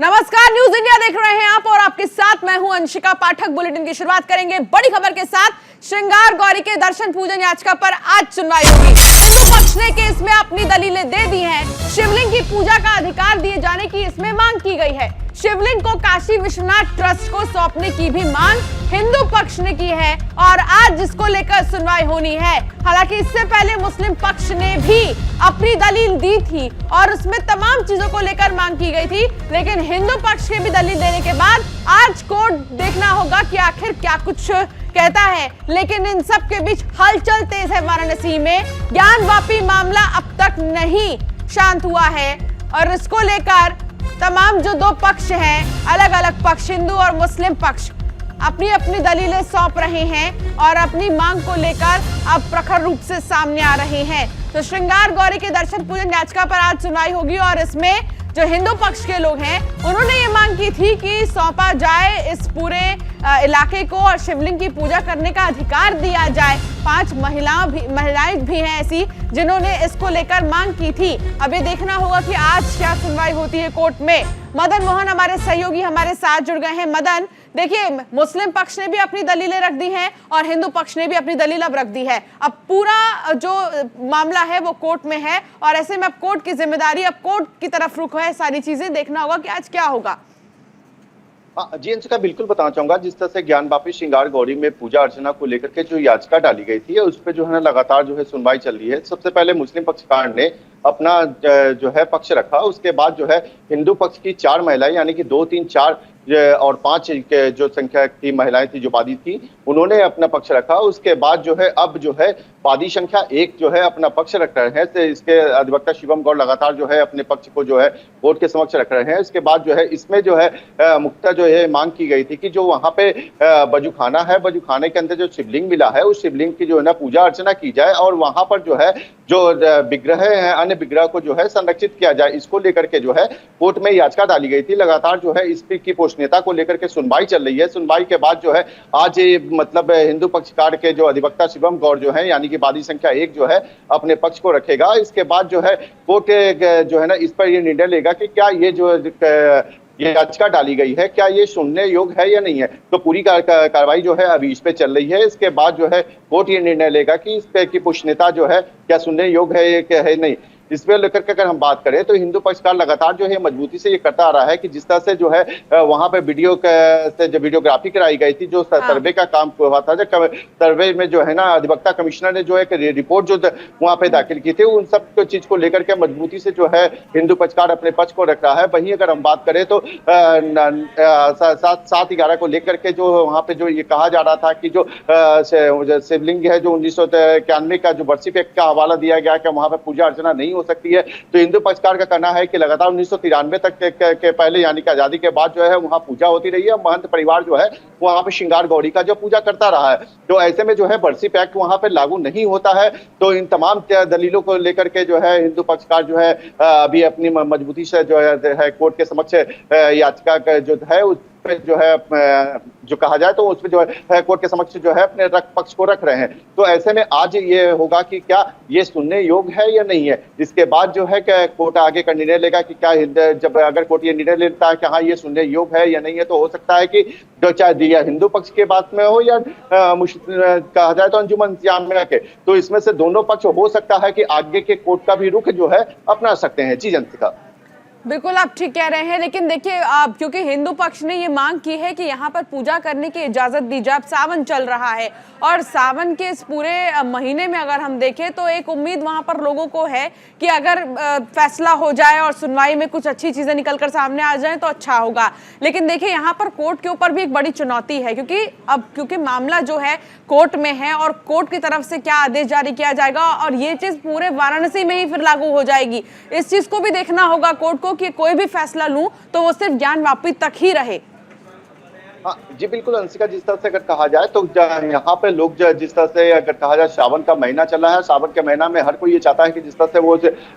नमस्कार, news India देख रहे हैं आप और आपके साथ मैं हूं अंशिका पाठक। बुलेटिन की शुरुआत करेंगे बड़ी खबर के साथ। श्रृंगार गौरी के दर्शन पूजन याचिका पर आज सुनवाई होगी। हिंदू पक्ष ने केस में अपनी दलीलें दे दी हैं। शिवलिंग की पूजा का अधिकार दिए जाने की इसमें मांग की गई है। शिवलिंग को काशी विश्वनाथ ट्रस्ट को सौंपने की भी मांग हिंदू पक्ष ने की है और आज जिसको लेकर सुनवाई होनी है। हालांकि इससे पहले मुस्लिम पक्ष ने भी अपनी दलील दी थी और उसमें तमाम चीजों को लेकर मांग की गई थी, लेकिन हिंदू पक्ष के भी दलील देने के बाद आज कोर्ट देखना होगा कि आखिर क्या कुछ कहता है। लेकिन इन सब के बीच हलचल तेज है। वाराणसी में ज्ञानवापी मामला अब तक नहीं शांत हुआ है और इसको लेकर तमाम जो दो पक्ष हैं, अलग अलग पक्ष, हिंदू और मुस्लिम पक्ष, अपनी अपनी दलीलें सौंप रहे हैं और अपनी मांग को लेकर अब प्रखर रूप से सामने आ रहे हैं। तो श्रृंगार गौरी के दर्शन पूजन याचिका पर आज सुनवाई होगी और इसमें जो हिंदू पक्ष के लोग हैं उन्होंने ये मांग की थी कि सौंपा जाए इस पूरे इलाके को और शिवलिंग की पूजा करने का अधिकार दिया जाए। 5 महिलाएं भी हैं ऐसी जिन्होंने इसको लेकर मांग की थी। अब ये देखना होगा कि आज क्या सुनवाई होती है कोर्ट में। मदन मोहन हमारे सहयोगी हमारे साथ जुड़ गए हैं। मदन, देखिए, मुस्लिम पक्ष ने भी अपनी दलीलें रख दी हैं और हिंदू पक्ष ने भी अपनी दलील अब रख दी है। अब पूरा जो मामला है वो कोर्ट में है और ऐसे में अब कोर्ट की जिम्मेदारी, अब कोर्ट की तरफ रुख है। सारी चीजें देखना होगा कि आज क्या होगा। जी अंशिका, बिल्कुल बताना चाहूंगा, जिस तरह से ज्ञानवापी श्रृंगार गौरी में पूजा अर्चना को लेकर के जो याचिका डाली गई थी उस पर जो है ना लगातार जो है सुनवाई चल रही है। सबसे पहले मुस्लिम पक्षकार ने अपना जो है पक्ष रखा, उसके बाद जो है हिंदू पक्ष की 4 महिलाएं यानी कि 2, 3, 4 और 5 जो संख्या की महिलाएं थी जो वादी थी, उन्होंने अपना पक्ष रखा। उसके बाद जो है अब जो है वादी संख्या 1 जो है अपना पक्ष रख रहे हैं। तो इसके अधिवक्ता शिवम गौड़ लगातार जो है अपने पक्ष को जो है कोर्ट के समक्ष रख रहे हैं। इसके बाद जो है इसमें जो है मुख्यतः जो है मांग की गई थी कि जो वहां पे बजूखाना है, बजूखाने के अंदर जो शिवलिंग मिला है उस शिवलिंग की जो है ना पूजा अर्चना की जाए और वहां पर जो है जो विग्रह है, अन्य विग्रह को जो है संरक्षित किया जाए। इसको लेकर के जो है कोर्ट में याचिका डाली गई थी। लगातार जो है इस की पोषणीयता को लेकर के सुनवाई चल रही है। सुनवाई के बाद जो है आज मतलब हिंदू पक्षकार के जो अधिवक्ता शिवम गौड़ जो है यानी कि वादी संख्या 1 जो है अपने पक्ष को रखेगा। इसके बाद जो है कोर्ट जो है ना इस पर यह निर्णय लेगा कि क्या ये जो ये याचिका डाली गई है क्या ये सुनने योग्य है या नहीं है। तो पूरी कार्रवाई जो है अभी इस पे चल रही है। इसके बाद जो है कोर्ट ये निर्णय लेगा कि इस पे की पोषणीयता जो है क्या सुनने योग्य है नहीं। इस पे लेकर के अगर हम बात करें तो हिंदू पक्षकार लगातार जो है मजबूती से ये करता आ रहा है कि जिस तरह से जो है वहां पे से जो वीडियोग्राफी कराई गई थी, जो सर्वे का काम हुआ था, जो सर्वे में जो है ना अधिवक्ता कमिश्नर ने जो एक रिपोर्ट जो वहां पे दाखिल की थी, उन सब चीज को लेकर के मजबूती से जो है हिंदू पक्षकार अपने पक्ष को रख रहा है। वहीं अगर हम बात करें तो 7/11 को लेकर के जो वहां पे जो ये कहा जा रहा था कि जो शिवलिंग है जो 1991 का जो बरसी एक्ट का हवाला दिया गया कि वहां पे पूजा अर्चना नहीं हो सकती है, तो हिंदू पक्षकार का कहना है कि लगातार 1993 तक के पहले यानी कि आजादी के बाद जो है वहां पूजा होती रही है। महंत परिवार जो है वहां पे श्रृंगार गौरी का जो पूजा करता रहा है, तो ऐसे में जो है बरसी एक्ट वहां पे लागू नहीं होता है। तो इन तमाम दलीलों को लेकर के जो है हिंदू पक्षकार जो है अभी अपनी मजबूती से जो है कोर्ट के समक्ष याचिका जो है उस पे जो है जो कहा जाए तो उसमें जो है कोर्ट के समक्ष जो है अपने पक्ष को रख रहे हैं। तो ऐसे में आज ये होगा कि क्या ये सुनने योग्य है या नहीं है। इसके बाद जो है कोर्ट आगे का निर्णय लेगा कि क्या जब अगर कोर्ट ये निर्णय लेता है कि हाँ ये सुनने योग्य है या नहीं है, तो हो सकता है कि जो चाहे हिंदू पक्ष के बात में हो या कहा जाए तो अंजुमन जामिया के, तो इसमें से दोनों पक्ष हो सकता है कि आगे के कोर्ट का भी रुख जो है अपना सकते हैं। जी जंतिका, बिल्कुल आप ठीक कह रहे हैं, लेकिन देखिए आप क्योंकि हिंदू पक्ष ने ये मांग की है कि यहाँ पर पूजा करने की इजाजत दी जाए। अब सावन चल रहा है और सावन के इस पूरे महीने में अगर हम देखें तो एक उम्मीद वहां पर लोगों को है कि अगर फैसला हो जाए और सुनवाई में कुछ अच्छी चीजें निकलकर सामने आ जाएं तो अच्छा होगा। लेकिन देखिए यहाँ पर कोर्ट के ऊपर भी एक बड़ी चुनौती है, क्योंकि मामला जो है कोर्ट में है और कोर्ट की तरफ से क्या आदेश जारी किया जाएगा और ये चीज पूरे वाराणसी में ही फिर लागू हो जाएगी। इस चीज को भी देखना होगा कोर्ट को कि कोई भी फैसला लूं तो वो सिर्फ ज्ञानवापी तक ही रहे। हाँ जी बिल्कुल अंशिका, जिस तरह से अगर कहा जाए तो यहाँ पे लोग जिस तरह से अगर कहा जाए सावन का महीना चला है, सावन के महीना में हर कोई ये चाहता है कि जिस तरह से वो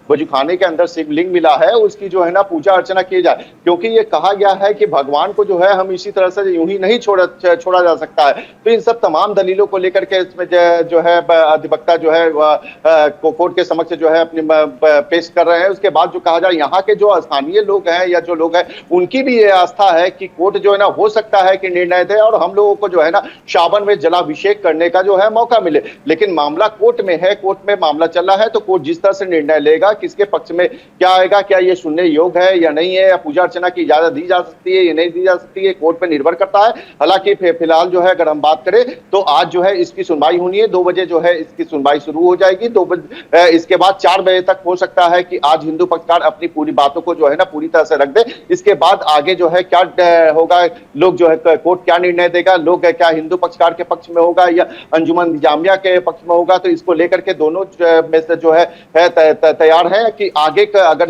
वजूखाने के अंदर शिवलिंग मिला है उसकी जो है ना पूजा अर्चना की जाए, क्योंकि ये कहा गया है कि भगवान को जो है हम इसी तरह से यूं ही नहीं छोड़ा जा सकता है। तो इन सब तमाम दलीलों को लेकर के इसमें जो है अधिवक्ता जो है कोर्ट के समक्ष जो है अपनी पेश कर रहे हैं। उसके बाद जो कहा जाए यहाँ के जो स्थानीय लोग हैं या जो लोग हैं उनकी भी ये आस्था है कि कोर्ट जो है ना हो सकता है कि निर्णय दे और हम लोगों को जो है ना सावन में जलाभिषेक करने का जो है मौका मिले। लेकिन मामला कोर्ट में है, कोर्ट में मामला चल रहा है, तो कोर्ट जिस तरह से निर्णय लेगा, किसके पक्ष में क्या आएगा, क्या ये सुनने योग्य है या नहीं है, या पूजा अर्चना की इजाजत दी जा सकती है या नहीं दी जा सकती है, कोर्ट पर निर्भर करता है। हालांकि फिलहाल जो है अगर हम बात करें तो आज जो है इसकी सुनवाई होनी है, 2 बजे जो है इसकी सुनवाई शुरू हो जाएगी। 2 बजे इसके बाद 4 बजे तक हो सकता है कि आज हिंदू पक्षकार अपनी पूरी बातों को जो है ना पूरी तरह से रख दे। इसके बाद आगे जो है क्या होगा, लोग जो है कोर्ट क्या निर्णय देगा, लोग क्या हिंदू पक्षकार के पक्ष में होगा या अंजुमन इंतजामिया के पक्ष में होगा, तो इसको लेकर के दोनों में से जो है तैयार है कि आगे का अगर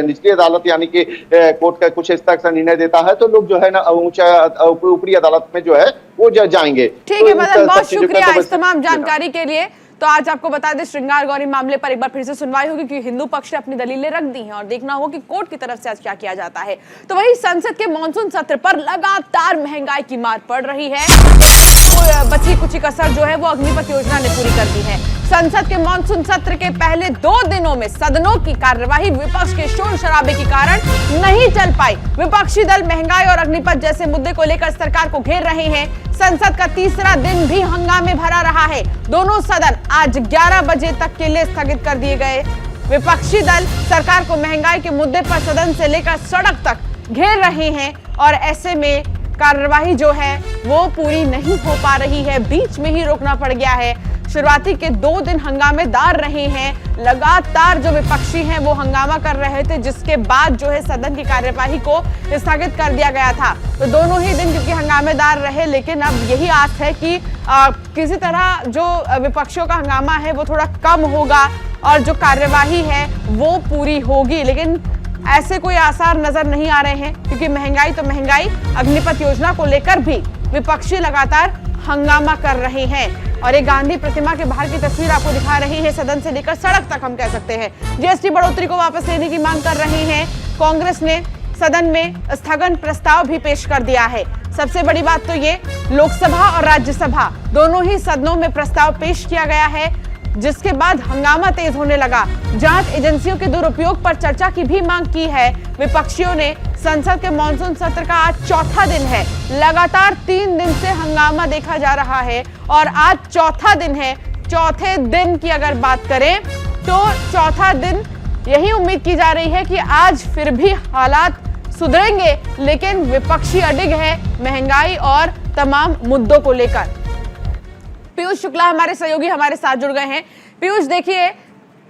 निचली अदालत यानी कि कोर्ट का कुछ इस तरह का निर्णय देता है तो लोग जो है ना ऊपरी अदालत में जो है वो जाएंगे। ठीक है मदन, बहुत शुक्रिया इस तमाम जानकारी के लिए। तो आज आपको बता दें श्रृंगार गौरी मामले पर एक बार फिर से सुनवाई होगी क्योंकि हिंदू पक्ष ने अपनी दलीलें रख दी हैं और देखना होगा कि कोर्ट की तरफ से आज क्या किया जाता है। तो वही संसद के मॉनसून सत्र पर लगातार महंगाई की मार पड़ रही है। बची कुछ कसर जो है वो अग्निपथ योजना ने पूरी कर दी है। संसद के मॉनसून सत्र के पहले 2 दिनों में सदनों की कार्यवाही विपक्ष के शोर शराबे के कारण नहीं चल पाई। विपक्षी दल महंगाई और अग्निपथ जैसे मुद्दे को लेकर सरकार को घेर रहे हैं। संसद का तीसरा दिन भी हंगामे भरा रहा है। दोनों सदन आज 11 बजे तक के लिए स्थगित कर दिए गए। विपक्षी दल सरकार को महंगाई के मुद्दे पर सदन से लेकर सड़क तक घेर रहे हैं और ऐसे में कार्यवाही जो है वो पूरी नहीं हो पा रही है, बीच में ही रोकना पड़ गया है। शुरुआती के 2 दिन हंगामेदार रहे हैं। लगातार जो विपक्षी हैं वो हंगामा कर रहे थे, जिसके बाद जो है सदन की कार्यवाही को स्थगित कर दिया गया था। तो दोनों ही दिन क्योंकि हंगामेदार रहे, लेकिन अब यही आस है कि किसी तरह जो विपक्षियों का हंगामा है वो थोड़ा कम होगा और जो कार्यवाही है वो पूरी होगी। लेकिन ऐसे कोई आसार नजर नहीं आ रहे हैं क्योंकि महंगाई तो महंगाई, अग्निपथ योजना को लेकर भी विपक्षी लगातार हंगामा कर रहे हैं। और एक गांधी प्रतिमा के बाहर की तस्वीर आपको दिखा रही है, सदन से लेकर सड़क तक हम कह सकते हैं। जीएसटी बढ़ोतरी को वापस लेने की मांग कर रहे हैं। कांग्रेस ने सदन में स्थगन प्रस्ताव भी पेश कर दिया है। सबसे बड़ी बात तो ये, लोकसभा और राज्यसभा दोनों ही सदनों में प्रस्ताव पेश किया गया है, जिसके बाद हंगामा तेज होने लगा। जांच एजेंसियों के दुरुपयोग पर चर्चा की भी मांग की है विपक्षियों ने। संसद के मॉनसून सत्र का आज चौथा दिन है। लगातार 3 दिन से हंगामा देखा जा रहा है और आज चौथा दिन है। चौथे दिन की अगर बात करें तो चौथा दिन यही उम्मीद की जा रही है कि आज फिर भी हालात सुधरेंगे, लेकिन विपक्षी अडिग है महंगाई और तमाम मुद्दों को लेकर। पीयूष शुक्ला हमारे सहयोगी हमारे साथ जुड़ गए हैं। पीयूष, देखिए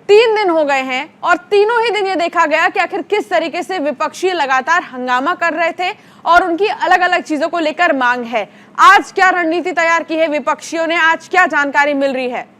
3 दिन हो गए हैं और तीनों ही दिन ये देखा गया कि आखिर किस तरीके से विपक्षी लगातार हंगामा कर रहे थे और उनकी अलग अलग चीजों को लेकर मांग है। आज क्या रणनीति तैयार की है विपक्षियों ने, आज क्या जानकारी मिल रही है?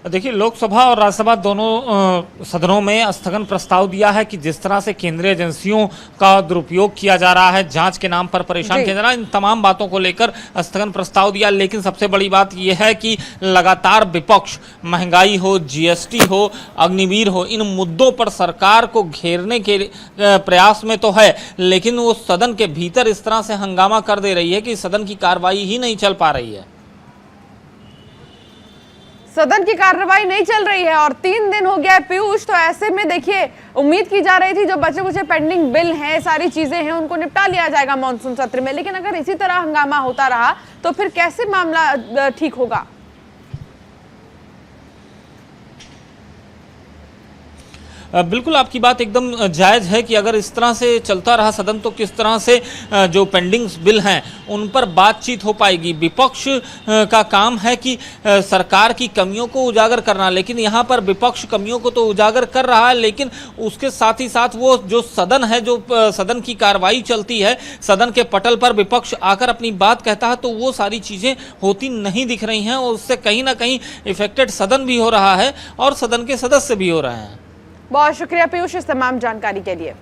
देखिए, लोकसभा और राज्यसभा दोनों सदनों में स्थगन प्रस्ताव दिया है कि जिस तरह से केंद्रीय एजेंसियों का दुरुपयोग किया जा रहा है, जांच के नाम पर परेशान किया जा रहा है, इन तमाम बातों को लेकर स्थगन प्रस्ताव दिया। लेकिन सबसे बड़ी बात यह है कि लगातार विपक्ष महंगाई हो, जीएसटी हो, अग्निवीर हो, इन मुद्दों पर सरकार को घेरने के प्रयास में तो है, लेकिन वो सदन के भीतर इस तरह से हंगामा कर दे रही है कि सदन की कार्रवाई ही नहीं चल पा रही है। सदन की कार्रवाई नहीं चल रही है और 3 दिन हो गया है पीयूष। तो ऐसे में देखिए, उम्मीद की जा रही थी जो बचे कुछ पेंडिंग बिल हैं, सारी चीजें हैं, उनको निपटा लिया जाएगा मॉनसून सत्र में, लेकिन अगर इसी तरह हंगामा होता रहा तो फिर कैसे मामला ठीक होगा? बिल्कुल आपकी बात एकदम जायज़ है कि अगर इस तरह से चलता रहा सदन तो किस तरह से जो पेंडिंग बिल हैं उन पर बातचीत हो पाएगी। विपक्ष का काम है कि सरकार की कमियों को उजागर करना, लेकिन यहाँ पर विपक्ष कमियों को तो उजागर कर रहा है, लेकिन उसके साथ ही साथ वो जो सदन है, जो सदन की कार्रवाई चलती है, सदन के पटल पर विपक्ष आकर अपनी बात कहता है, तो वो सारी चीज़ें होती नहीं दिख रही हैं और उससे कहीं ना कहीं इफेक्टेड सदन भी हो रहा है और सदन के सदस्य भी हो रहे हैं। बहुत शुक्रिया पीयूष इस तमाम जानकारी के लिए।